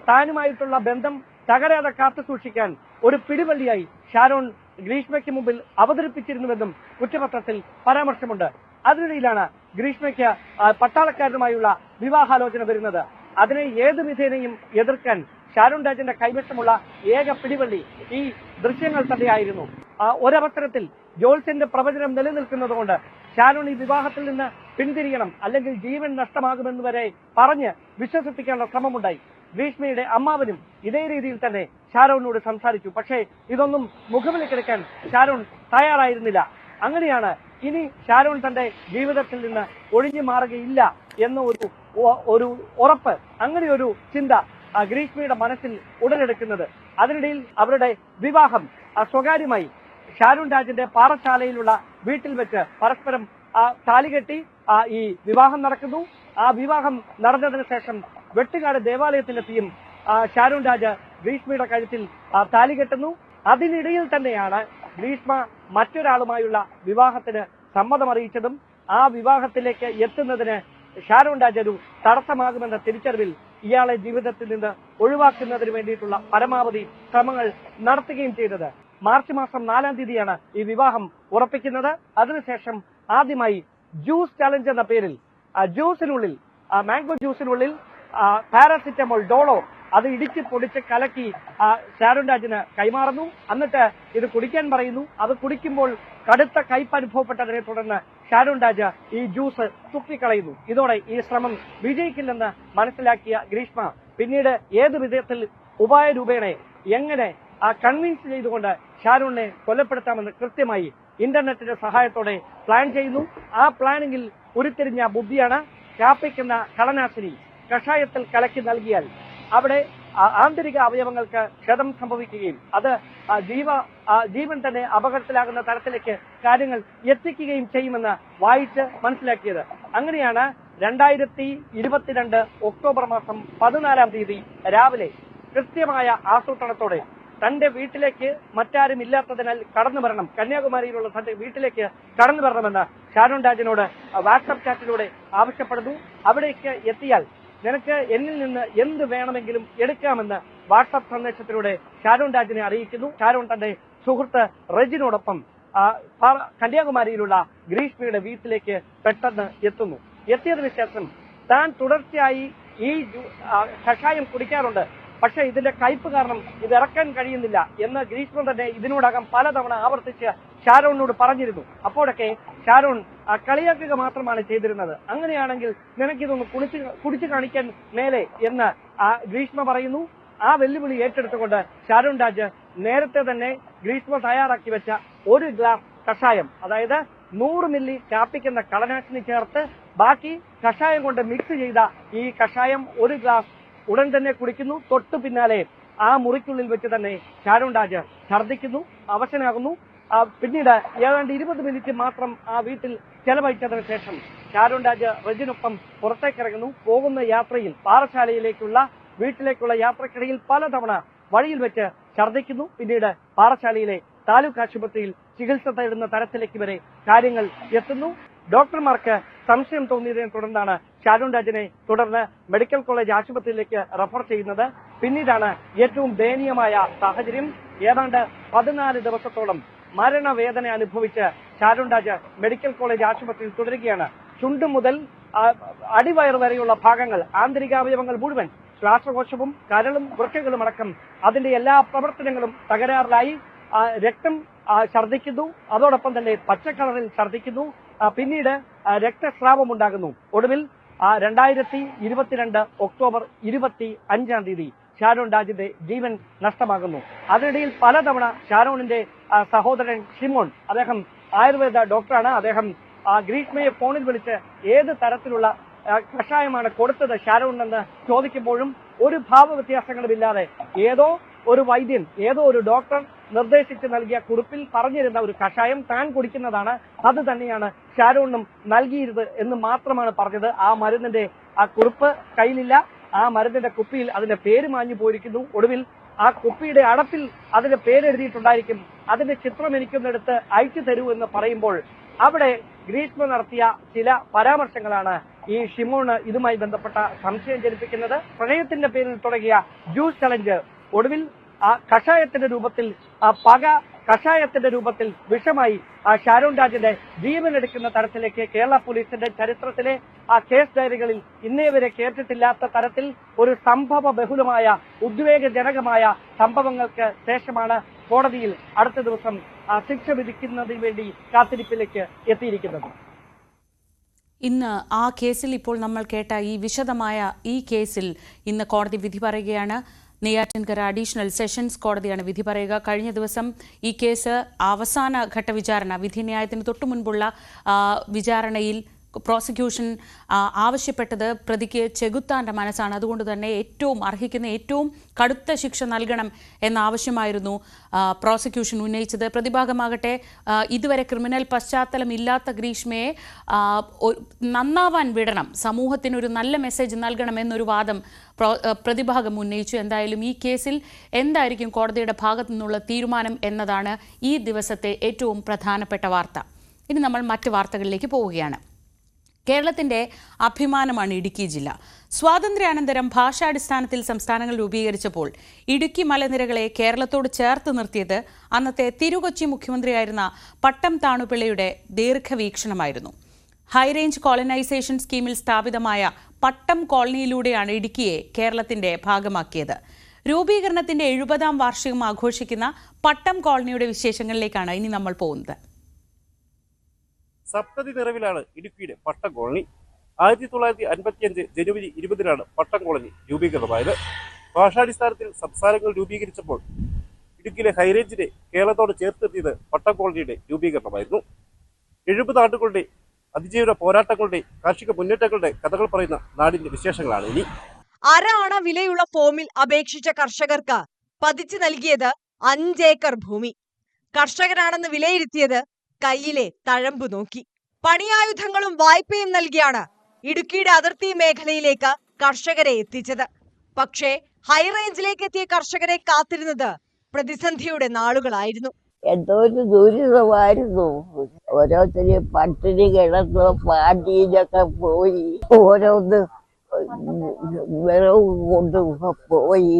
താനുമായിട്ടുള്ള ബന്ധം തകരാതെ കാത്തു സൂക്ഷിക്കാൻ ഒരു പിടിവള്ളിയായി ഷാരോൺ ഗ്രീഷ്മയ്ക്ക് മുമ്പിൽ അവതരിപ്പിച്ചിരുന്നുവെന്നും കുറ്റപത്രത്തിൽ പരാമർശമുണ്ട്. അതിനിടയിലാണ് ഗ്രീഷ്മയ്ക്ക് പട്ടാളക്കാരനുമായുള്ള വിവാഹാലോചന വരുന്നത്. അതിനെ ഏത് വിധേനയും എതിർക്കാൻ ഷാരോൺ രാജിന്റെ കൈവശമുള്ള ഏക പിടിവള്ളി ഈ ദൃശ്യങ്ങൾ തന്നെയായിരുന്നു. ഒരവസരത്തിൽ ജോൾസിന്റെ പ്രവചനം നിലനിൽക്കുന്നതുകൊണ്ട് ഷാരോൺ ഈ വിവാഹത്തിൽ നിന്ന് പിന്തിരിയണം, അല്ലെങ്കിൽ ജീവൻ നഷ്ടമാകുമെന്ന് വരെ പറഞ്ഞ് വിശ്വസിപ്പിക്കാനുള്ള ശ്രമമുണ്ടായി. ഗ്രീഷ്മയുടെ അമ്മാവനും ഇതേ രീതിയിൽ തന്നെ ഷാരോണിനോട് സംസാരിച്ചു. പക്ഷേ ഇതൊന്നും മുഖവിലേക്കെടുക്കാൻ ഷാരോൺ തയ്യാറായിരുന്നില്ല. അങ്ങനെയാണ് ഇനി ഷാരോൺ തന്റെ ജീവിതത്തിൽ നിന്ന് ഒഴിഞ്ഞു മാറുകയില്ല എന്ന ഒരു ഉറപ്പ്, അങ്ങനെ ഒരു ചിന്ത ഗ്രീഷ്മയുടെ മനസ്സിൽ ഉടലെടുക്കുന്നത്. അതിനിടയിൽ അവരുടെ വിവാഹം സ്വകാര്യമായി ഷാരോൺ രാജിന്റെ പാറശാലയിലുള്ള വീട്ടിൽ വെച്ച് പരസ്പരം താലികെട്ടി ഈ വിവാഹം നടക്കുന്നു. ആ വിവാഹം നടന്നതിന് ശേഷം വെട്ടുകാട് ദേവാലയത്തിലെത്തിയും ഷാരോൺ രാജ് ഗ്രീഷ്മയുടെ കഴുത്തിൽ താലികെട്ടുന്നു. അതിനിടയിൽ തന്നെയാണ് ഗ്രീഷ്മ മറ്റൊരാളുമായുള്ള വിവാഹത്തിന് സമ്മതം അറിയിച്ചതും ആ വിവാഹത്തിലേക്ക് എത്തുന്നതിന് ഷാരോൺ രാജ് ഒരു തടസ്സമാകുമെന്ന തിരിച്ചറിവിൽ ഇയാളെ ജീവിതത്തിൽ നിന്ന് ഒഴിവാക്കുന്നതിന് വേണ്ടിയിട്ടുള്ള പരമാവധി ശ്രമങ്ങൾ നടത്തുകയും ചെയ്തത്. മാർച്ച് മാസം 4-ാം തീയതിയാണ് ഈ വിവാഹം ഉറപ്പിക്കുന്നത്. അതിനുശേഷം ആദ്യമായി ജ്യൂസ് ചലഞ്ച് എന്ന പേരിൽ ജ്യൂസിനുള്ളിൽ, മാംഗോ ജ്യൂസിനുള്ളിൽ പാരാസിറ്റമോൾ, ഡോളോ അത് ഇടിച്ച് പൊടിച്ച് കലക്കി ഷാരോൺ രാജിന് കൈമാറുന്നു. എന്നിട്ട് ഇത് കുടിക്കാൻ പറയുന്നു. അത് കുടിക്കുമ്പോൾ കടുത്ത കയ്പ് അനുഭവപ്പെട്ടതിനെ തുടർന്ന് ഷാരോൺ രാജ് ഈ ജ്യൂസ് തുപ്പിക്കളയുന്നു. ഇതോടെ ഈ ശ്രമം വിജയിക്കില്ലെന്ന് മനസ്സിലാക്കിയ ഗ്രീഷ്മ പിന്നീട് ഏത് വിധത്തിൽ ഉപായ രൂപേണ എങ്ങനെ കൺവിൻസ് ചെയ്തുകൊണ്ട് ഷാരോണിനെ കൊലപ്പെടുത്താമെന്ന് കൃത്യമായി ഇന്റർനെറ്റിന്റെ സഹായത്തോടെ പ്ലാൻ ചെയ്യുന്നു. ആ പ്ലാനിങ്ങിൽ ഉരുത്തിരിഞ്ഞ ബുദ്ധിയാണ് കാപ്പിക്കുന്ന കളനാശിനി കഷായത്തിൽ കലക്കി നൽകിയാൽ അവിടെ ആന്തരിക അവയവങ്ങൾക്ക് ക്ഷതം സംഭവിക്കുകയും അത് ജീവൻ തന്നെ അപകടത്തിലാകുന്ന തരത്തിലേക്ക് കാര്യങ്ങൾ എത്തിക്കുകയും ചെയ്യുമെന്ന് വായിച്ച് മനസ്സിലാക്കിയത്. അങ്ങനെയാണ് 2022 ഒക്ടോബർ മാസം 14-ാം തീയതി രാവിലെ കൃത്യമായ ആസൂത്രണത്തോടെ തന്റെ വീട്ടിലേക്ക് മറ്റാരും ഇല്ലാത്തതിനാൽ കടന്നു വരണം, കന്യാകുമാരിയിലുള്ള തന്റെ വീട്ടിലേക്ക് കടന്നു വരണമെന്ന് ഷാരോൺ രാജിനോട് വാട്സ്ആപ്പ് ചാറ്റിലൂടെ ആവശ്യപ്പെടുന്നു. അവിടേക്ക് എത്തിയാൽ നിനക്ക് എന്നിൽ നിന്ന് എന്ത് വേണമെങ്കിലും എടുക്കാമെന്ന് വാട്സ്ആപ്പ് സന്ദേശത്തിലൂടെ ഷാരോൺ രാജിനെ അറിയിക്കുന്നു. ഷാരോൺ തന്റെ സുഹൃത്ത് റെജിനോടൊപ്പം കന്യാകുമാരിയിലുള്ള ഗ്രീഷ്മയുടെ വീട്ടിലേക്ക് പെട്ടെന്ന് എത്തുന്നു. എത്തിയതിനു ശേഷം താൻ തുടർച്ചയായി ഈ കഷായം കുടിക്കാറുണ്ട്, പക്ഷെ ഇതിന്റെ കയ്പ് കാരണം ഇത് ഇറക്കാൻ കഴിയുന്നില്ല എന്ന് ഗ്രീഷ്മ തന്നെ ഇതിനോടകം പലതവണ ആവർത്തിച്ച് ഷാരോണിനോട് പറഞ്ഞിരുന്നു. അപ്പോഴൊക്കെ ഷാരോൺ കളിയാക്കുക മാത്രമാണ് ചെയ്തിരുന്നത്. അങ്ങനെയാണെങ്കിൽ നിനക്കിതൊന്ന് കുടിച്ചു കാണിക്കാൻ മേലെ എന്ന് ഗ്രീഷ്മ പറയുന്നു. ആ വെല്ലുവിളി ഏറ്റെടുത്തുകൊണ്ട് ഷാരോൺ രാജ് നേരത്തെ തന്നെ ഗ്രീഷ്മ തയ്യാറാക്കി വെച്ച 1 ഗ്ലാസ് കഷായം, അതായത് 100 മില്ലി കാപ്പിക്കുന്ന കളനാശിനി ചേർത്ത് ബാക്കി കഷായം കൊണ്ട് മിക്സ് ചെയ്ത ഈ കഷായം 1 ഗ്ലാസ് ഉടൻ തന്നെ കുടിക്കുന്നു. തൊട്ടു പിന്നാലെ ആ മുറിക്കുള്ളിൽ വെച്ച് തന്നെ ഷാരോൺ രാജ് ഛർദ്ദിക്കുന്നു, അവശനാകുന്നു. പിന്നീട് ഏതാണ്ട് 20 മിനിറ്റ് മാത്രം ആ വീട്ടിൽ ചെലവഴിച്ചതിന് ശേഷം ഷാരോൺ രാജ് റെജിനൊപ്പം പുറത്തേക്കിറങ്ങുന്നു. പോകുന്ന യാത്രയിൽ പാറശാലയിലേക്കുള്ള വീട്ടിലേക്കുള്ള യാത്രക്കിടയിൽ പലതവണ വഴിയിൽ വെച്ച് ഛർദ്ദിക്കുന്നു. പിന്നീട് പാറശാലയിലെ താലൂക്ക് ആശുപത്രിയിൽ ചികിത്സ തേടുന്ന തരത്തിലേക്ക് വരെ കാര്യങ്ങൾ എത്തുന്നു. ഡോക്ടർമാർക്ക് സംശയം തോന്നിയതിനെ തുടർന്നാണ് ഷാരോൺ രാജിനെ തുടർന്ന് മെഡിക്കൽ കോളേജ് ആശുപത്രിയിലേക്ക് റെഫർ ചെയ്യുന്നത്. പിന്നീടാണ് ഏറ്റവും ദയനീയമായ സാഹചര്യം. ഏതാണ്ട് 14 ദിവസത്തോളം മരണവേദന അനുഭവിച്ച് ഷാരോൺ രാജ് മെഡിക്കൽ കോളേജ് ആശുപത്രിയിൽ തുടരുകയാണ്. ചുണ്ടു മുതൽ അടിവയർ വരെയുള്ള ഭാഗങ്ങൾ, ആന്തരികാവയവങ്ങൾ മുഴുവൻ, ശ്വാസകോശവും കരളും വൃക്കകളും അടക്കം അതിന്റെ എല്ലാ പ്രവർത്തനങ്ങളും തകരാറിലായി. രക്തം ഛർദ്ദിക്കുന്നു, അതോടൊപ്പം തന്നെ പച്ചക്കളറിൽ ഛർദ്ദിക്കുന്നു. പിന്നീട് രക്തസ്രാവം ഉണ്ടാകുന്നു. ഒടുവിൽ 2022 ഒക്ടോബർ 25-ാം തീയതി ഷാരോൺ രാജിന്റെ ജീവൻ നഷ്ടമാകുന്നു. അതിനിടയിൽ പലതവണ ഷാരോണിന്റെ സഹോദരൻ ഷിമോൺ, അദ്ദേഹം ആയുർവേദ ഡോക്ടറാണ്, അദ്ദേഹം ഗ്രീഷ്മയെ ഫോണിൽ വിളിച്ച് ഏത് തരത്തിലുള്ള കഷായമാണ് കൊടുത്തത് ഷാരോണിനെന്ന് ചോദിക്കുമ്പോഴും ഒരു ഭാവവ്യത്യാസങ്ങളുമില്ലാതെ ഏതോ ഒരു വൈദ്യൻ, ഏതോ ഒരു ഡോക്ടർ നിർദ്ദേശിച്ച് നൽകിയ കുറിപ്പിൽ പറഞ്ഞിരുന്ന ഒരു കഷായം താൻ കുടിക്കുന്നതാണ്, അത് തന്നെയാണ് ഷാരോണിനും നൽകിയിരുന്നത് എന്ന് മാത്രമാണ് പറഞ്ഞത്. ആ മരുന്നിന്റെ കുറിപ്പ് കയ്യിലില്ല. ആ മരുന്നിന്റെ കുപ്പിയിൽ അതിന്റെ പേര് മാഞ്ഞു പോയിരിക്കുന്നു. ഒടുവിൽ ആ കുപ്പിയുടെ അടപ്പിൽ അതിന്റെ പേരെഴുതിയിട്ടുണ്ടായിരിക്കും. അതിന്റെ ചിത്രം എനിക്കൊന്നെടുത്ത് അയച്ചു തരൂ എന്ന് പറയുമ്പോൾ അവിടെ ഗ്രീഷ്മ നടത്തിയ ചില പരാമർശങ്ങളാണ് ഈ ഷിമോണ് ഇതുമായി ബന്ധപ്പെട്ട സംശയം ജനിപ്പിക്കുന്നത്. പ്രണയത്തിന്റെ പേരിൽ തുടങ്ങിയ ജ്യൂസ് ചലഞ്ച് ഒടുവിൽ ആ കഷായത്തിന്റെ രൂപത്തിൽ, കഷായത്തിന്റെ രൂപത്തിൽ വിഷമായി ഷാരോൺ രാജിന്റെ ജീവനെടുക്കുന്ന തരത്തിലേക്ക് കേരള പോലീസിന്റെ ചരിത്രത്തിലെ കേസ് ഡയറികളിൽ ഇന്നേ വരെ കേട്ടിട്ടില്ലാത്ത തരത്തിൽ ഒരു സംഭവ ബഹുലമായ ഉദ്വേഗജനകമായ സംഭവങ്ങൾക്ക് ശേഷമാണ് കോടതിയിൽ അടുത്ത ദിവസം ശിക്ഷ വിധിക്കുന്നതിന് വേണ്ടി കാത്തിരിപ്പിലേക്ക് എത്തിയിരിക്കുന്നത്. ഇന്ന് ആ കേസിൽ, ഇപ്പോൾ നമ്മൾ കേട്ട ഈ വിശദമായ ഈ കേസിൽ ഇന്ന് കോടതി വിധി പറയുകയാണ്. നെയ്യാറ്റിൻകര അഡീഷണൽ സെഷൻസ് കോടതിയാണ് വിധി പറയുക. കഴിഞ്ഞ ദിവസം ഈ കേസ് അവസാന ഘട്ട വിചാരണ, വിധിന്യായത്തിന് തൊട്ടു മുൻപുള്ള വിചാരണയിൽ പ്രോസിക്യൂഷൻ ആവശ്യപ്പെട്ടത് പ്രതിക്ക് ചെകുത്താൻ്റെ മനസ്സാണ്. അതുകൊണ്ട് തന്നെ ഏറ്റവും അർഹിക്കുന്ന ഏറ്റവും കടുത്ത ശിക്ഷ നൽകണം എന്ന ആവശ്യമായിരുന്നു പ്രോസിക്യൂഷൻ ഉന്നയിച്ചത്. പ്രതിഭാഗമാകട്ടെ ഇതുവരെ ക്രിമിനൽ പശ്ചാത്തലം ഇല്ലാത്ത ഗ്രീഷ്മയെ നന്നാവാൻ വിടണം, സമൂഹത്തിനൊരു നല്ല മെസ്സേജ് നൽകണം എന്നൊരു വാദം പ്രതിഭാഗം ഉന്നയിച്ചു. എന്തായാലും ഈ കേസിൽ എന്തായിരിക്കും കോടതിയുടെ ഭാഗത്തു നിന്നുള്ള തീരുമാനം എന്നതാണ് ഈ ദിവസത്തെ ഏറ്റവും പ്രധാനപ്പെട്ട വാർത്ത. ഇനി നമ്മൾ മറ്റ് വാർത്തകളിലേക്ക് പോവുകയാണ്. കേരളത്തിൻ്റെ അഭിമാനമാണ് ഇടുക്കി ജില്ല. സ്വാതന്ത്ര്യാനന്തരം ഭാഷാടിസ്ഥാനത്തിൽ സംസ്ഥാനങ്ങൾ രൂപീകരിച്ചപ്പോൾ ഇടുക്കി മലനിരകളെ കേരളത്തോട് ചേർത്ത് നിർത്തിയത് അന്നത്തെ തിരുകൊച്ചി മുഖ്യമന്ത്രിയായിരുന്ന പട്ടം താണുപിള്ളയുടെ ദീർഘവീക്ഷണമായിരുന്നു. ഹൈറേഞ്ച് കോളനൈസേഷൻ സ്കീമിൽ സ്ഥാപിതമായ പട്ടം കോളനിയിലൂടെയാണ് ഇടുക്കിയെ കേരളത്തിന്റെ ഭാഗമാക്കിയത്. രൂപീകരണത്തിന്റെ 70-ാം വാർഷികം ആഘോഷിക്കുന്ന പട്ടം കോളനിയുടെ വിശേഷങ്ങളിലേക്കാണ് ഇനി നമ്മൾ പോകുന്നത്. സപ്തതി നിറവിലാണ് ഇടുക്കിയുടെ പട്ടം കോളനി. 1955 ജനുവരി 20-നാണ് പട്ടം കോളനി രൂപീകൃതമായത്. ഭാഷാടിസ്ഥാനത്തിൽ സംസ്ഥാനങ്ങൾ രൂപീകരിച്ചപ്പോൾ ഇടുക്കിയിലെ ഹൈറേഞ്ചിനെ കേരളത്തോട് ചേർത്ത് നിർത്തിയത് പട്ടം കോളനിയുടെ രൂപീകരണമായിരുന്നു. 70 ആണ്ടുകളുടെ അതിജീവന പോരാട്ടങ്ങളുടെ കാർഷിക മുന്നേറ്റങ്ങളുടെ കഥകൾ പറയുന്ന നാടിന്റെ വിശേഷങ്ങളാണ് ഇനി. അര വിലയുള്ള ഫോമിൽ അപേക്ഷിച്ച കർഷകർക്ക് പതിച്ചു നൽകിയത് 5 ഏക്കർ ഭൂമി. കർഷകരാണെന്ന് വിലയിരുത്തിയത് കയ്യിലെ തഴമ്പു നോക്കി. പണിയായുധങ്ങളും വായ്പയും നൽകിയാണ് ഇടുക്കിയുടെ അതിർത്തി മേഖലയിലേക്ക് കർഷകരെ എത്തിച്ചത്. പക്ഷേ ഹൈറേഞ്ചിലേക്ക് എത്തിയ കർഷകരെ കാത്തിരുന്നത് പ്രതിസന്ധിയുടെ നാളുകളായിരുന്നു. എന്തോ ഒരു ദുരിതമായിരുന്നു. ഓരോരുത്തര് പട്ടിണി കിടന്നു, പാണ്ടിയിലൊക്കെ പോയി, ഓരോന്ന് വിറവ് കൊണ്ട് പോയി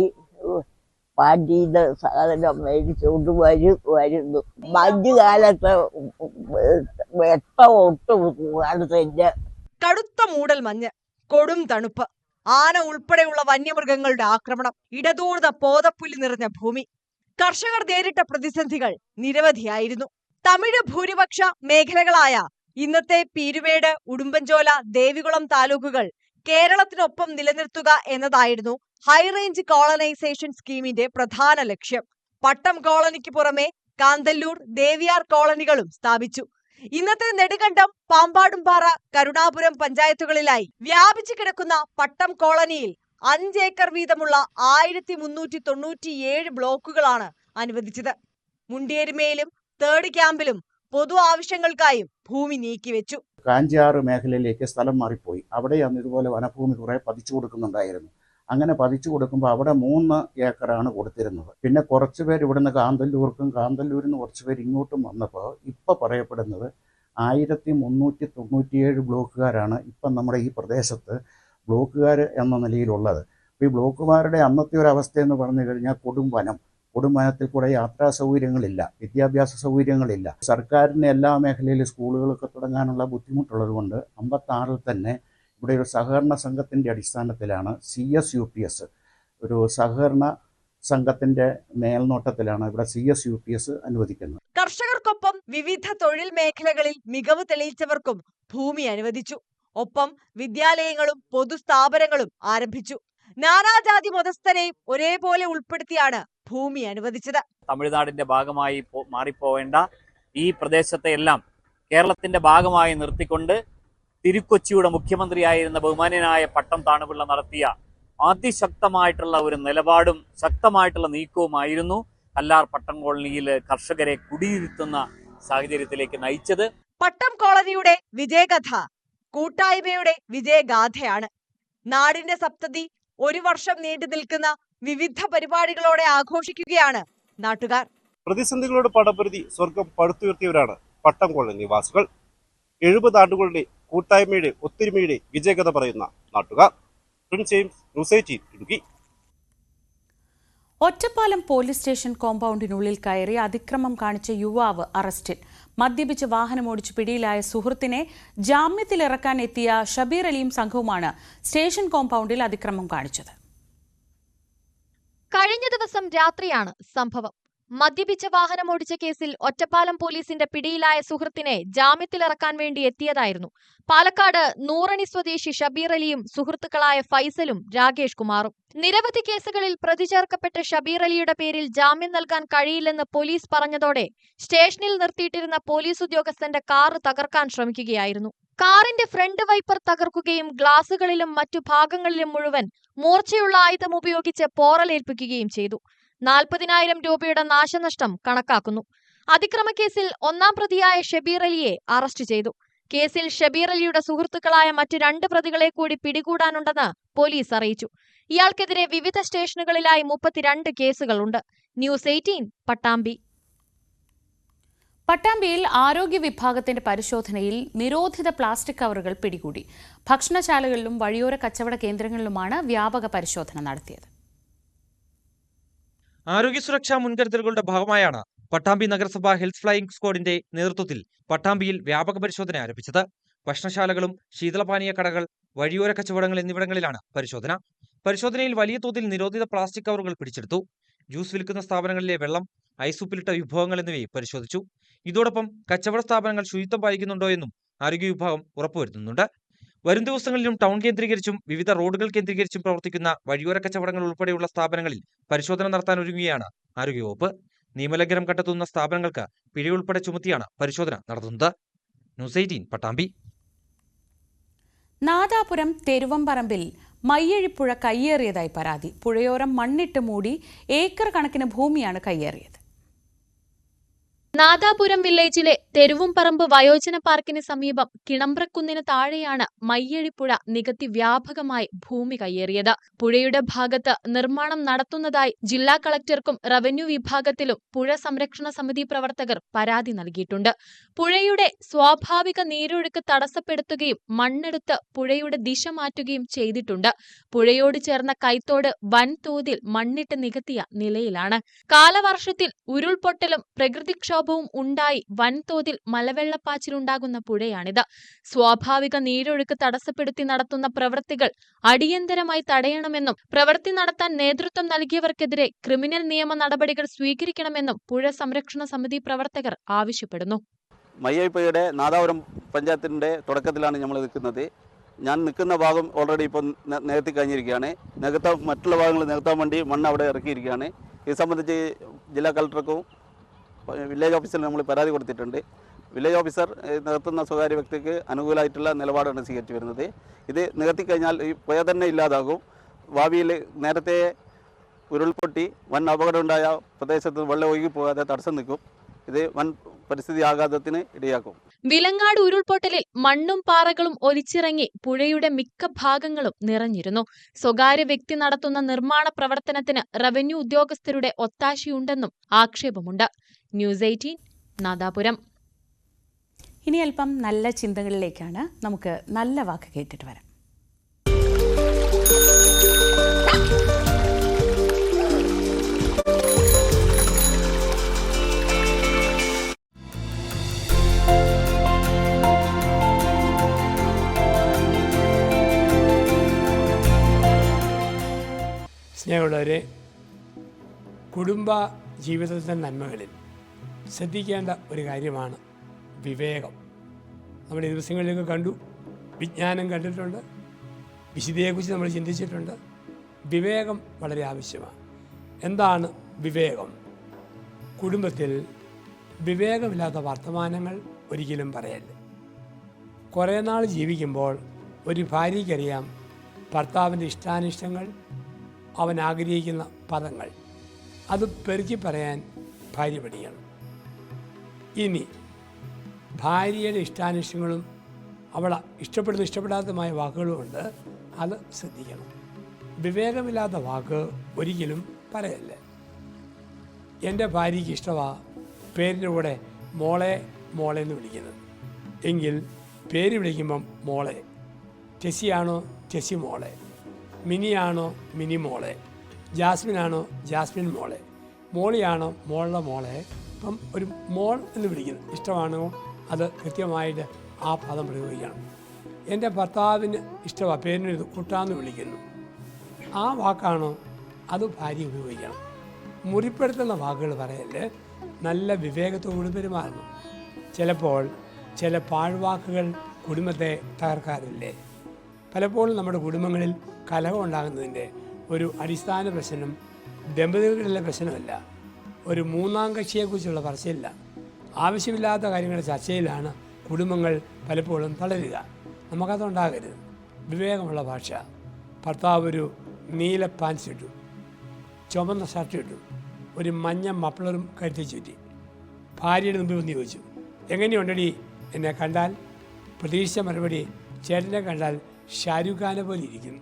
പാണ്ടിയുടെ സാധനം മേടിച്ചുകൊണ്ട് വരുന്നു. മഞ്ഞുകാലത്ത് വെട്ടമൊട്ടും കാണുന്നില്ല. കടുത്ത മൂടൽ മഞ്ഞ്, കൊടും തണുപ്പ്, ആന ഉൾപ്പെടെയുള്ള വന്യമൃഗങ്ങളുടെ ആക്രമണം, ഇടതൂർന്ന പോതപ്പുല്ല് നിറഞ്ഞ ഭൂമി. കർഷകർ നേരിട്ട പ്രതിസന്ധികൾ നിരവധിയായിരുന്നു. തമിഴ് ഭൂരിപക്ഷ മേഖലകളായ ഇന്നത്തെ പീരുമേട്, ഉടുമ്പൻചോല, ദേവികുളം താലൂക്കുകൾ കേരളത്തിനൊപ്പം നിലനിർത്തുക എന്നതായിരുന്നു ഹൈറേഞ്ച് കോളനൈസേഷൻ സ്കീമിന്റെ പ്രധാന ലക്ഷ്യം. പട്ടം കോളനിക്ക് പുറമെ കാന്തല്ലൂർ, ദേവിയാർ കോളനികളും സ്ഥാപിച്ചു. ഇന്നത്തെ നെടുങ്കണ്ടം, പാമ്പാടുംപാറ, കരുണാപുരം പഞ്ചായത്തുകളിലായി വ്യാപിച്ചു കിടക്കുന്ന പട്ടം കോളനിയിൽ 5 ഏക്കർ വീതമുള്ള 1397 ബ്ലോക്കുകളാണ് അനുവദിച്ചത്. മുണ്ടിയരിമയിലും തേർഡ് ക്യാമ്പിലും പൊതു ആവശ്യങ്ങൾക്കായും ഭൂമി നീക്കിവെച്ചു. കാഞ്ചിയാറ് മേഖലയിലേക്ക് സ്ഥലം മാറിപ്പോയി. അവിടെയാണ് ഇതുപോലെ വനഭൂമി കുറെ പതിച്ചു കൊടുക്കുന്നുണ്ടായിരുന്നു. അങ്ങനെ പതിച്ചു കൊടുക്കുമ്പോൾ അവിടെ 3 ഏക്കറാണ് കൊടുത്തിരുന്നത്. പിന്നെ കുറച്ച് പേര് ഇവിടുന്ന് കാന്തല്ലൂർക്കും കാന്തല്ലൂരിൽ നിന്ന് കുറച്ച് പേര് ഇങ്ങോട്ടും വന്നപ്പോൾ ഇപ്പോൾ പറയപ്പെടുന്നത് 1397 ബ്ലോക്കുകാരാണ് ഇപ്പം നമ്മുടെ ഈ പ്രദേശത്ത് ബ്ലോക്കുകാർ എന്ന നിലയിലുള്ളത്. ഈ ബ്ലോക്കുകാരുടെ അന്നത്തെ ഒരു അവസ്ഥ എന്ന് പറഞ്ഞു കഴിഞ്ഞാൽ കൊടുംവനത്തിൽ കൂടെ യാത്രാ സൗകര്യങ്ങളില്ല, വിദ്യാഭ്യാസ സൗകര്യങ്ങളില്ല. സർക്കാരിന് എല്ലാ മേഖലയിലും സ്കൂളുകളൊക്കെ തുടങ്ങാനുള്ള ബുദ്ധിമുട്ടുള്ളത് കൊണ്ട് 56 തന്നെ ഇവിടെ ഒരു സഹകരണ സംഘത്തിൻ്റെ അടിസ്ഥാനത്തിലാണ് CSUPS, ഒരു സഹകരണ സംഘത്തിൻ്റെ മേൽനോട്ടത്തിലാണ് ഇവിടെ CSUPS അനുവദിക്കുന്നത്. കർഷകർക്കൊപ്പം വിവിധ തൊഴിൽ മേഖലകളിൽ മികവ് തെളിയിച്ചവർക്കും ഭൂമി അനുവദിച്ചു. ഒപ്പം വിദ്യാലയങ്ങളും പൊതുസ്ഥാപനങ്ങളും ആരംഭിച്ചു. നാനാജാതി മതസ്ഥരെയും ഒരേപോലെ ഉൾപ്പെടുത്തിയാണ് ഭൂമി അനുവദിച്ചത്. തമിഴ്നാടിന്റെ ഭാഗമായി മാറിപ്പോവേണ്ട ഈ പ്രദേശത്തെ എല്ലാം കേരളത്തിന്റെ ഭാഗമായി നിർത്തിക്കൊണ്ട് തിരുക്കൊച്ചിയുടെ മുഖ്യമന്ത്രിയായിരുന്ന ബഹുമാന്യനായ പട്ടം താണുപിള്ള നടത്തിയ അതിശക്തമായിട്ടുള്ള ഒരു നിലപാടും ശക്തമായിട്ടുള്ള നീക്കവുമായിരുന്നു കല്ലാർ പട്ടം കോളനിയിൽ കർഷകരെ കുടിയിരുത്തുന്ന സാഹചര്യത്തിലേക്ക് നയിച്ചത്. പട്ടം കോളനിയുടെ വിജയകഥ കൂട്ടായ്മയുടെ വിജയഗാഥയാണ്. നാടിന്റെ സപ്തതി 1 വർഷം നീണ്ടു നിൽക്കുന്ന വിവിധ പരിപാടികളോടെ ആഘോഷിക്കുകയാണ് നാട്ടുകാർ. പ്രതിസന്ധികളോട് പടപൊരുതി സ്വർഗം പടുത്തുയർത്തിയവരാണ് പട്ടം കോളനി നിവാസികൾ. 70 ആണ്ടുകളുടെ കൂട്ടായ്മയുടെ ഒത്തൊരുമയുടെ വിജയകഥ പറയുന്ന നാട്ടുകാർ. Prince James, News 18 Idukki. Ottapalam police station കോമ്പൗണ്ടിനുള്ളിൽ കയറി അതിക്രമം കാണിച്ച യുവാവ് അറസ്റ്റിൽ. മദ്യപിച്ച് വാഹനമോടിച്ച് പിടിയിലായ സുഹൃത്തിനെ ജാമ്യത്തിലിറക്കാൻ എത്തിയ ഷബീർ അലിയും സംഘവുമാണ് സ്റ്റേഷൻ കോമ്പൗണ്ടിൽ അതിക്രമം കാണിച്ചത്. കഴിഞ്ഞ ദിവസം രാത്രിയാണ് സംഭവം. മദ്യപിച്ച വാഹനമോടിച്ച കേസിൽ ഒറ്റപ്പാലം പോലീസിന്റെ പിടിയിലായ സുഹൃത്തിനെ ജാമ്യത്തിലിറക്കാൻ വേണ്ടി എത്തിയതായിരുന്നു പാലക്കാട് നൂറണി സ്വദേശി ഷബീർ അലിയും സുഹൃത്തുക്കളായ ഫൈസലും രാകേഷ് കുമാറും. നിരവധി കേസുകളിൽ പ്രതി ചേർക്കപ്പെട്ട ഷബീർ അലിയുടെ പേരിൽ ജാമ്യം നൽകാൻ കഴിയില്ലെന്ന് പോലീസ് പറഞ്ഞതോടെ സ്റ്റേഷനിൽ നിർത്തിയിട്ടിരുന്ന പോലീസ് ഉദ്യോഗസ്ഥന്റെ കാറ് തകർക്കാൻ ശ്രമിക്കുകയായിരുന്നു. കാറിന്റെ ഫ്രണ്ട് വൈപ്പർ തകർക്കുകയും ഗ്ലാസുകളിലും മറ്റു ഭാഗങ്ങളിലും മുഴുവൻ മൂർച്ചയുള്ള ആയുധം ഉപയോഗിച്ച് പോറലേൽപ്പിക്കുകയും ചെയ്തു. 40,000 രൂപയുടെ നാശനഷ്ടം കണക്കാക്കുന്നു. അതിക്രമക്കേസിൽ 1-ാം പ്രതിയായ ഷബീർ അലിയെ അറസ്റ്റ് ചെയ്തു. കേസിൽ ഷബീർ അലിയുടെ സുഹൃത്തുക്കളായ മറ്റ് 2 പ്രതികളെ കൂടി പിടികൂടാനുണ്ടെന്ന് പോലീസ് അറിയിച്ചു. ഇയാൾക്കെതിരെ വിവിധ സ്റ്റേഷനുകളിലായി 32 കേസുകളുണ്ട്. ന്യൂസ് 18 പട്ടാമ്പി. പട്ടാമ്പിയിൽ ആരോഗ്യ വിഭാഗത്തിന്റെ പരിശോധനയിൽ നിരോധിത പ്ലാസ്റ്റിക് കവറുകൾ പിടികൂടി. ഭക്ഷണശാലകളിലും വഴിയോര കച്ചവട കേന്ദ്രങ്ങളിലുമാണ് വ്യാപക പരിശോധന നടത്തിയത്. ആരോഗ്യ സുരക്ഷാ മുൻകരുതലുകളുടെ ഭാഗമായാണ് പട്ടാമ്പി നഗരസഭ ഹെൽത്ത് ഫ്ലൈയിംഗ് സ്ക്വാഡിന്റെ നേതൃത്വത്തിൽ പട്ടാമ്പിയിൽ വ്യാപക പരിശോധന ആരംഭിച്ചത്. ഭക്ഷണശാലകളും ശീതളപാനീയ കടകൾ, വഴിയോര കച്ചവടങ്ങൾ എന്നിവിടങ്ങളിലാണ് പരിശോധന. പരിശോധനയിൽ വലിയ തോതിൽ നിരോധിത പ്ലാസ്റ്റിക് കവറുകൾ പിടിച്ചെടുത്തു. ജ്യൂസ് വിൽക്കുന്ന സ്ഥാപനങ്ങളിലെ വെള്ളം, ഐസുപ്പിലിട്ട വിഭവങ്ങൾ എന്നിവയും പരിശോധിച്ചു. ഇതോടൊപ്പം കച്ചവട സ്ഥാപനങ്ങൾ ശുചിത്വം പാലിക്കുന്നുണ്ടോ എന്നും ആരോഗ്യ വിഭാഗം ഉറപ്പുവരുത്തുന്നുണ്ട്. വരും ദിവസങ്ങളിലും ടൗൺ കേന്ദ്രീകരിച്ചും വിവിധ റോഡുകൾ കേന്ദ്രീകരിച്ചും പ്രവർത്തിക്കുന്ന വഴിയോര കച്ചവടങ്ങൾ ഉൾപ്പെടെയുള്ള സ്ഥാപനങ്ങളിൽ പരിശോധന നടത്താൻ ഒരുങ്ങുകയാണ് ആരോഗ്യവകുപ്പ്. നിയമലംഘനം കണ്ടെത്തുന്ന സ്ഥാപനങ്ങൾക്ക് പിഴയുൾപ്പെടെ ചുമത്തിയാണ് പരിശോധന നടത്തുന്നത്. ന്യൂസ് 18 പട്ടാമ്പി. നാദാപുരം തെരുവമ്പറമ്പിൽ മയ്യഴിപ്പുഴ കയ്യേറിയതായി പരാതി. പുഴയോരം മണ്ണിട്ട് മൂടി ഏക്കർ കണക്കിന് ഭൂമിയാണ് കയ്യേറിയത്. നാദാപുരം വില്ലേജിലെ തെരുവുംപറമ്പ് വയോജന പാർക്കിന് സമീപം കിണമ്പ്രക്കുന്നിന് താഴെയാണ് മയ്യഴിപ്പുഴ നികത്തി വ്യാപകമായി ഭൂമി കയ്യേറിയത്. പുഴയുടെ ഭാഗത്ത് നിർമ്മാണം നടത്തുന്നതായി ജില്ലാ കളക്ടർക്കും റവന്യൂ വിഭാഗത്തിലും പുഴ സംരക്ഷണ സമിതി പ്രവർത്തകർ പരാതി നൽകിയിട്ടുണ്ട്. പുഴയുടെ സ്വാഭാവിക നീരൊഴുക്ക് തടസ്സപ്പെടുത്തുകയും മണ്ണെടുത്ത് പുഴയുടെ ദിശ മാറ്റുകയും ചെയ്തിട്ടുണ്ട്. പുഴയോട് ചേർന്ന കൈത്തോട് വൻതോതിൽ മണ്ണിട്ട് നികത്തിയ നിലയിലാണ്. കാലവർഷത്തിൽ ഉരുൾപൊട്ടലും പ്രകൃതിക്ഷോഭവും ഉണ്ടായി വൻതോതിൽ മലവെള്ളപ്പാച്ചിലുണ്ടാകുന്ന പുഴയാണിത്. സ്വാഭാവിക നീരൊഴുക്ക് തടസ്സപ്പെടുത്തി നടത്തുന്ന പ്രവൃത്തികൾ അടിയന്തരമായി തടയണമെന്നും പ്രവൃത്തി നടത്താൻ നേതൃത്വം നൽകിയവർക്കെതിരെ ക്രിമിനൽ നിയമ നടപടികൾ സ്വീകരിക്കണമെന്നും പുഴ സംരക്ഷണ സമിതി പ്രവർത്തകർ ആവശ്യപ്പെടുന്നു. മയ്യഴിപ്പുഴയുടെ നാദാപുരം പഞ്ചായത്തിൻ്റെ തുടക്കത്തിലാണ് നമ്മൾ നിൽക്കുന്നത്. ഞാൻ നിൽക്കുന്ന ഭാഗം ഓൾറെഡി ഇപ്പോൾ നികത്തി കഴിഞ്ഞിരിക്കുകയാണ്. മറ്റുള്ള ഭാഗങ്ങൾ നികത്താൻ വേണ്ടി മണ്ണ് അവിടെ ഇറക്കിയിരിക്കുകയാണ്. ഇത് സംബന്ധിച്ച് ജില്ലാ കളക്ടർക്കും വില്ലേജ് ഓഫീസറിന് നമ്മൾ പരാതി കൊടുത്തിട്ടുണ്ട്. വില്ലേജ് ഓഫീസർ നികത്തുന്ന സ്വകാര്യ വ്യക്തിക്ക് അനുകൂലമായിട്ടുള്ള നിലപാടാണ് സ്വീകരിച്ചു വരുന്നത്. ഇത് നികത്തിക്കഴിഞ്ഞാൽ ഈ പുഴ തന്നെ ഇല്ലാതാകും. ഭാവിയിൽ നേരത്തെ ഉരുൾപൊട്ടി വൻ അപകടമുണ്ടായ പ്രദേശത്ത് വെള്ളം ഒഴുകി പോകാതെ തടസ്സം നിൽക്കും. ഇത് വൻ പരിസ്ഥിതി ആഘാതത്തിന് ഇടയാക്കും. വിലങ്ങാട് ഉരുൾപൊട്ടലിൽ മണ്ണും പാറകളും ഒലിച്ചിറങ്ങി പുഴയുടെ മിക്ക ഭാഗങ്ങളും നിറഞ്ഞിരുന്നു. സ്വകാര്യ വ്യക്തി നടത്തുന്ന നിർമ്മാണ പ്രവർത്തനത്തിന് റവന്യൂ ഉദ്യോഗസ്ഥരുടെ ഒത്താശയുണ്ടെന്നും ആക്ഷേപമുണ്ട്. ന്യൂസ് 18 നാദാപുരം. ഇനി അല്പം നല്ല ചിന്തകളിലേക്കാണ്. നമുക്ക് നല്ല വാക്ക് കേട്ടിട്ട് വരാം. സ്നേഹമുള്ളവരെ, കുടുംബ ജീവിതത്തിൻ്റെ നന്മകളിൽ ശ്രദ്ധിക്കേണ്ട ഒരു കാര്യമാണ് വിവേകം. നമ്മുടെ ദിവസങ്ങളിലൊക്കെ കണ്ടു, വിജ്ഞാനം കണ്ടിട്ടുണ്ട്, വിശുദ്ധിയെക്കുറിച്ച് നമ്മൾ ചിന്തിച്ചിട്ടുണ്ട്. വിവേകം വളരെ ആവശ്യമാണ്. എന്താണ് വിവേകം? കുടുംബത്തിൽ വിവേകമില്ലാത്ത വർത്തമാനങ്ങൾ ഒരിക്കലും പറയല്ല. കുറേ നാൾ ജീവിക്കുമ്പോൾ ഒരു ഭാര്യയ്ക്കറിയാം ഭർത്താവിൻ്റെ ഇഷ്ടാനിഷ്ടങ്ങൾ, അവൻ ആഗ്രഹിക്കുന്ന പദങ്ങൾ. അത് പെറുക്കി പറയാൻ ഭാര്യ പഠിക്കണം. ഇനി ഭാര്യയുടെ ഇഷ്ടാനിഷ്ടങ്ങളും അവൾ ഇഷ്ടപ്പെടാത്തതുമായ വാക്കുകളുമുണ്ട്, അത് ശ്രദ്ധിക്കണം. വിവേകമില്ലാത്ത വാക്ക് ഒരിക്കലും പറയല്ല. എൻ്റെ ഭാര്യയ്ക്ക് ഇഷ്ടമാണ് പേരിൻ്റെ കൂടെ മോളെ മോളെ എന്ന് വിളിക്കുന്നത്. എങ്കിൽ പേര് വിളിക്കുമ്പം മോളെ, ടെസ്സിയാണോ ടെസ്സി മോളെ, മിനിയാണോ മിനി മോളെ, ജാസ്മിനാണോ ജാസ്മിൻ മോളെ, മോളിയാണോ മോളുടെ മോളെ. അപ്പം ഒരു മോൾ എന്ന് വിളിക്കുന്നു. ഇഷ്ടമാണോ അത് കൃത്യമായിട്ട് ആ പദം പ്രയോഗിക്കണം. എൻ്റെ ഭർത്താവിന് ഇഷ്ടമാണ് പേരിന് കുട്ടാന്ന് വിളിക്കുന്നു. ആ വാക്കാണോ അത് ഭാര്യ ഉപയോഗിക്കണം. മുറിപ്പെടുത്തുന്ന വാക്കുകൾ പറയല്, നല്ല വിവേകത്തോട് പെരുമാറണം. ചിലപ്പോൾ ചില പാഴ്വാക്കുകൾ കുടുംബത്തെ തകർക്കാറില്ലേ? പലപ്പോഴും നമ്മുടെ കുടുംബങ്ങളിൽ കലഹം ഉണ്ടാകുന്നതിൻ്റെ ഒരു അടിസ്ഥാന പ്രശ്നം ദമ്പതികളുടെ പ്രശ്നമല്ല, ഒരു മൂന്നാം കക്ഷിയെക്കുറിച്ചുള്ള പറച്ചിലില്ല. ആവശ്യമില്ലാത്ത കാര്യങ്ങളുടെ ചർച്ചയിലാണ് കുടുംബങ്ങൾ പലപ്പോഴും തളരുക. നമുക്കതുണ്ടാകരുത്. വിവേകമുള്ള ഭാഷ. ഭർത്താവ് ഒരു നീല പാൻസ് ഇട്ടു, ചുവന്ന ഷർട്ട് ഇട്ടു, ഒരു മഞ്ഞ മഫ്ലറും കരുത്തി ചുറ്റി. ഭാര്യയുടെ മുമ്പിൽ വന്ന് ചോദിച്ചു, എങ്ങനെയുണ്ടടി എന്നെ കണ്ടാൽ? പ്രതീക്ഷിച്ച മറുപടി, ചേട്ടനെ കണ്ടാൽ ഷാരൂഖ് ഖാനെ പോലെ ഇരിക്കുന്നു.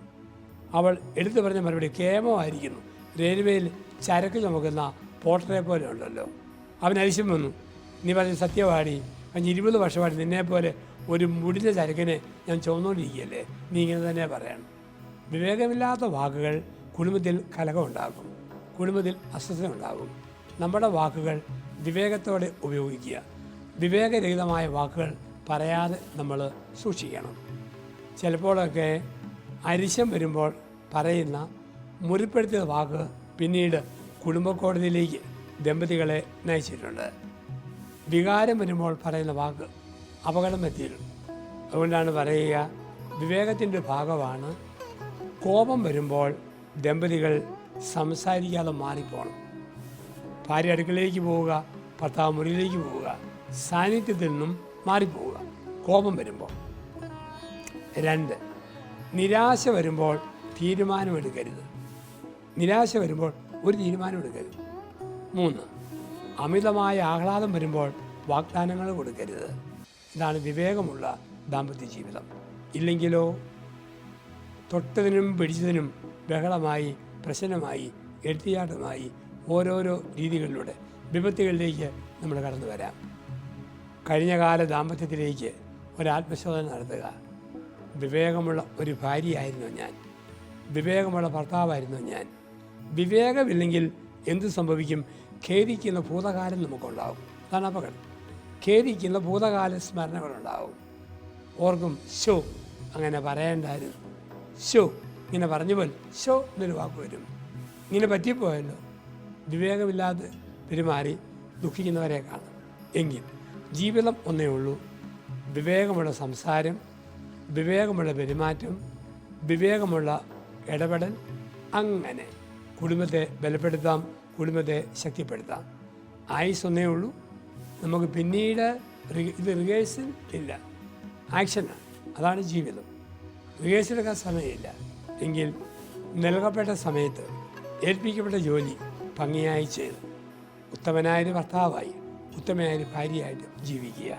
അവൾ എടുത്തു പറഞ്ഞ മറുപടി, കേമമായിരിക്കുന്നു, റെയിൽവേയിൽ ചരക്ക് ചുമക്കുന്ന പോട്ടറെ പോലെ ഉണ്ടല്ലോ. അവൻ അരിശം വന്നു, നീ പറഞ്ഞ സത്യവാടി, 20 വർഷമായിട്ട് നിന്നെപ്പോലെ ഒരു മുടിഞ്ഞ ചരക്കിനെ ഞാൻ ചുമന്നുകൊണ്ടിരിക്കുകയല്ലേ, നീ ഇങ്ങനെ തന്നെ പറയണം. വിവേകമില്ലാത്ത വാക്കുകൾ കുടുംബത്തിൽ കലഹമുണ്ടാകും, കുടുംബത്തിൽ അസ്വസ്ഥത ഉണ്ടാകും. നമ്മുടെ വാക്കുകൾ വിവേകത്തോടെ ഉപയോഗിക്കുക. വിവേകരഹിതമായ വാക്കുകൾ പറയാതെ നമ്മൾ സൂക്ഷിക്കണം. ചിലപ്പോഴൊക്കെ അരിശം വരുമ്പോൾ പറയുന്ന മുറിപ്പെടുത്തിയ വാക്ക് പിന്നീട് കുടുംബ കോടതിയിലേക്ക് ദമ്പതികളെ നയിച്ചിട്ടുണ്ട്. വികാരം വരുമ്പോൾ പറയുന്ന വാക്ക് അപകടം പറ്റിയിട്ടുണ്ട്. അതുകൊണ്ടാണ് പറയുക, വിവേകത്തിൻ്റെ ഭാഗമാണ് കോപം വരുമ്പോൾ ദമ്പതികൾ സംസാരിക്കാതെ മാറിപ്പോകണം. ഭാര്യ അടുക്കളയിലേക്ക് പോവുക, ഭർത്താവ് മുറിയിലേക്ക് പോവുക, സാന്നിധ്യത്തിൽ നിന്നും മാറിപ്പോവുക കോപം വരുമ്പോൾ. 2, നിരാശ വരുമ്പോൾ തീരുമാനമെടുക്കരുത്. നിരാശ വരുമ്പോൾ ഒരു തീരുമാനമെടുക്കരുത്. 3, അമിതമായ ആഹ്ലാദം വരുമ്പോൾ വാഗ്ദാനങ്ങൾ കൊടുക്കരുത്. ഇതാണ് വിവേകമുള്ള ദാമ്പത്യ ജീവിതം. ഇല്ലെങ്കിലോ തൊട്ടതിനും പിടിച്ചതിനും ബഹളമായി, പ്രശ്നമായി, എടുത്തിയാട്ടമായി, ഓരോരോ രീതികളിലൂടെ വിപത്തുകളിലേക്ക് നമ്മൾ കടന്നു വരാം. കഴിഞ്ഞകാല ദാമ്പത്യത്തിലേക്ക് ഒരാത്മശോധന നടത്തുക. വിവേകമുള്ള ഒരു ഭാര്യയായിരുന്നു ഞാൻ, വിവേകമുള്ള ഭർത്താവായിരുന്നു ഞാൻ. വിവേകമില്ലെങ്കിൽ എന്ത് സംഭവിക്കും? ഖേദിക്കുന്ന ഭൂതകാലം നമുക്കുണ്ടാവും. അതാണ് അപകടം. ഖേദിക്കുന്ന ഭൂതകാല സ്മരണകളുണ്ടാവും. ഓർക്കും, ഷോ അങ്ങനെ പറയേണ്ടായിരുന്നു, ഷോ ഇങ്ങനെ പറഞ്ഞു പോലും, ഷോ എന്നൊരു വാക്ക് വരും, ഇങ്ങനെ പറ്റിപ്പോയല്ലോ. വിവേകമില്ലാതെ പെരുമാറി ദുഃഖിക്കുന്നവരെ കാണും. എങ്കിൽ ജീവിതം ഒന്നേ ഉള്ളൂ, വിവേകമുള്ള സംസാരം, വിവേകമുള്ള പെരുമാറ്റം, വിവേകമുള്ള ഇടപെടൽ. അങ്ങനെ കുടുംബത്തെ ബലപ്പെടുത്താം, കുടുംബത്തെ ശക്തിപ്പെടുത്താം. ആയുസ് ഒന്നേ ഉള്ളൂ. നമുക്ക് പിന്നീട് ഇത് റിഹേഴ്സൽ ഇല്ല, ആക്ഷനാണ്. അതാണ് ജീവിതം. റിഹേഴ്സൽ എടുക്കാൻ സമയമില്ല. എങ്കിൽ നൽകപ്പെട്ട സമയത്ത് ഏൽപ്പിക്കപ്പെട്ട ജോലി ഭംഗിയായി ചെയ്ത് ഉത്തമനായൊരു ഭർത്താവായി ഉത്തമനായൊരു ഭാര്യയായിട്ട് ജീവിക്കുക.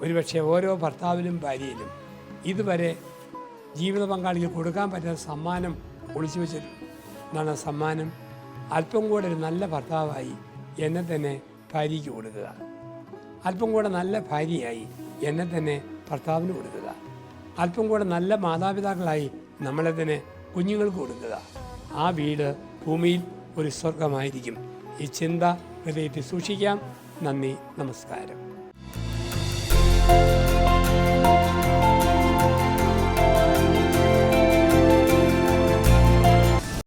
ഒരുപക്ഷെ ഓരോ ഭർത്താവിനും ഭാര്യയിലും ഇതുവരെ ജീവിത പങ്കാളിക്ക് കൊടുക്കാൻ പറ്റുന്ന സമ്മാനം ഒളിച്ചു വെച്ചിട്ടുണ്ട്. എന്നാണ് സമ്മാനം അല്പം കൂടെ ഒരു നല്ല ഭർത്താവായി എന്നെ തന്നെ ഭാര്യയ്ക്ക് കൊടുക്കുക, അല്പം കൂടെ നല്ല ഭാര്യയായി എന്നെ തന്നെ ഭർത്താവിന് കൊടുക്കുക, അല്പം കൂടെ നല്ല മാതാപിതാക്കളായി നമ്മളെ തന്നെ കുഞ്ഞുങ്ങൾക്ക് കൊടുക്കുക. ആ വീട് ഭൂമിയിൽ ഒരു സ്വർഗമായിരിക്കും. ഈ ചിന്ത ഹൃദയത്തിൽ സൂക്ഷിക്കാം. നന്ദി, നമസ്കാരം.